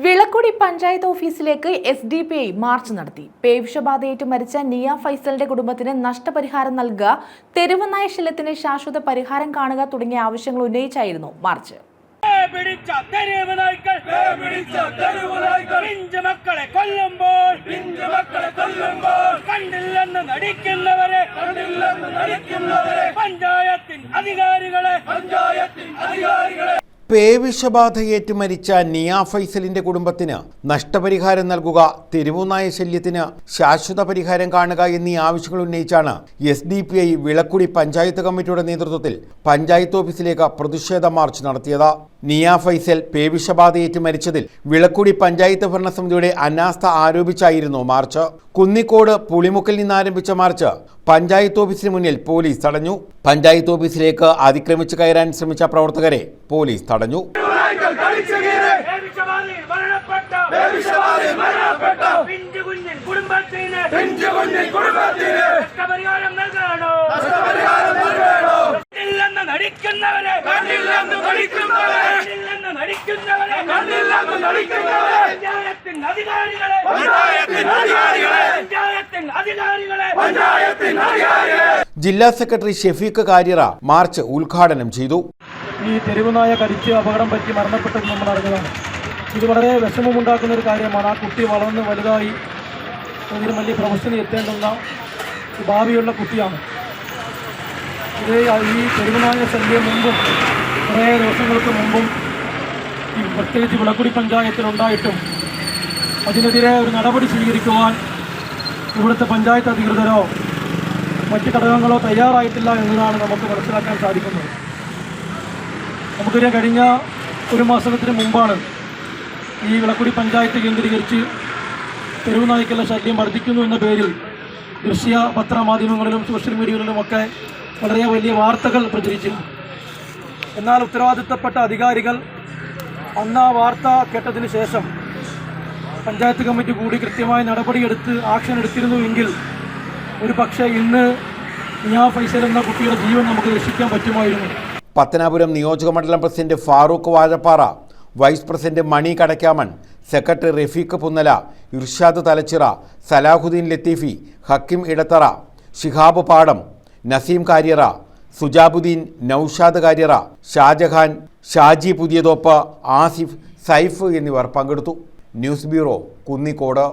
വിളക്കുടി പഞ്ചായത്ത് ഓഫീസിലേക്ക് SDPI March നടത്തി. പേവിഷബാധയേറ്റ് മരിച്ച നിയ ഫൈസലിന്റെ കുടുംബത്തിന് നഷ്ടപരിഹാരം നൽകുക, തെരുവുനായ ശല്യത്തിന് ശാശ്വത പരിഹാരം കാണുക തുടങ്ങിയ ആവശ്യങ്ങൾ ഉന്നയിച്ചായിരുന്നു മാർച്ച്. പേവിഷബാധയേറ്റ് മരിച്ച നിയ ഫൈസലിന്റെ കുടുംബത്തിന് നഷ്ടപരിഹാരം നൽകുക, തെരുവുനായ ശല്യത്തിന് ശാശ്വത പരിഹാരം കാണുക എന്നീ ആവശ്യങ്ങൾ ഉന്നയിച്ചാണ് SDPI വിളക്കുടി പഞ്ചായത്ത് കമ്മിറ്റിയുടെ നേതൃത്വത്തിൽ പഞ്ചായത്ത് ഓഫീസിലേക്ക് പ്രതിഷേധ മാർച്ച് നടത്തിയത്. നിയ ഫൈസൽ പേവിഷബാധയേറ്റ് മരിച്ചതിൽ വിളക്കുടി പഞ്ചായത്ത് ഭരണസമിതിയുടെ അനാസ്ഥ ആരോപിച്ചായിരുന്നു മാർച്ച്. കുന്നിക്കോട് പുളിമുക്കിൽ നിന്നാരംഭിച്ച മാർച്ച് പഞ്ചായത്ത് ഓഫീസിന് മുന്നിൽ പോലീസ് തടഞ്ഞു. പഞ്ചായത്ത് ഓഫീസിലേക്ക് അതിക്രമിച്ച് കയറാൻ ശ്രമിച്ച പ്രവർത്തകരെ പോലീസ് തടഞ്ഞു. ജില്ലാ സെക്രട്ടറി ഷെഫീഖ് കാര്യറ മാർച്ച് ഉദ്ഘാടനം ചെയ്തു. ഈ തെരുവുനായ കടിച്ച് അപകടം പറ്റി മരണപ്പെട്ടത് നമ്മൾ അറിഞ്ഞതാണ്. ഇത് വളരെ വിഷമമുണ്ടാക്കുന്ന ഒരു കാര്യമാണ്. ആ കുട്ടി വളർന്ന് വലുതായി ഇതിന് വലിയ പ്രൊഫഷനിൽ എത്തേണ്ടുന്ന ഭാവിയുള്ള കുട്ടിയാണ്. ഇത് ഈ തെരുവുനായ ശല്യം മുമ്പും കുറേ ദിവസങ്ങൾക്ക് മുമ്പും ഈ പ്രത്യേകിച്ച് വിളക്കുടി പഞ്ചായത്തിലുണ്ടായിട്ടും അതിനെതിരെ ഒരു നടപടി സ്വീകരിക്കുവാൻ ഇവിടുത്തെ പഞ്ചായത്ത് അധികൃതരോ മറ്റ് ഘടകങ്ങളോ തയ്യാറായിട്ടില്ല എന്നതാണ് നമുക്ക് മനസ്സിലാക്കാൻ സാധിക്കുന്നത്. നമുക്കറിയാം, കഴിഞ്ഞ ഒരു മാസത്തിന് മുമ്പാണ് ഈ വിളക്കുടി പഞ്ചായത്ത് കേന്ദ്രീകരിച്ച് തെരുവുനായ്ക്കുള്ള ശല്യം വർദ്ധിക്കുന്നു എന്ന പേരിൽ ദൃശ്യ പത്രമാധ്യമങ്ങളിലും സോഷ്യൽ മീഡിയകളിലുമൊക്കെ വളരെ വലിയ വാർത്തകൾ പ്രചരിച്ചിരുന്നു. എന്നാൽ ഉത്തരവാദിത്തപ്പെട്ട അധികാരികൾ അന്ന് ആ വാർത്ത കേട്ടതിന് ശേഷം പഞ്ചായത്ത് കമ്മിറ്റി കൂടി കൃത്യമായ നടപടിയെടുത്ത് ആക്ഷൻ എടുത്തിരുന്നുവെങ്കിൽ ഒരു പക്ഷേ ഇന്ന് നിയ ഫൈസൽ എന്ന കുട്ടിയുടെ ജീവൻ നമുക്ക് രക്ഷിക്കാൻ പറ്റുമായിരുന്നു. പത്തനാപുരം നിയോജകമണ്ഡലം president Farooq Vazhappara, vice president മണി കടക്കാമൺ, സെക്രട്ടറി റഫീഖ് പുന്നല, ഇർഷാദ് തലച്ചിറ, സലാഹുദ്ദീൻ ലത്തീഫി, ഹക്കിം ഇടത്തറ, ഷിഹാബ് പാടം, നസീം കാര്യറ, സുജാബുദ്ദീൻ, നൌഷാദ് കാര്യറ, ഷാജഹാൻ, ഷാജി പുതിയതോപ്പ്, ആസിഫ്, സൈഫ് എന്നിവർ പങ്കെടുത്തു. News bureau, Kunnicode.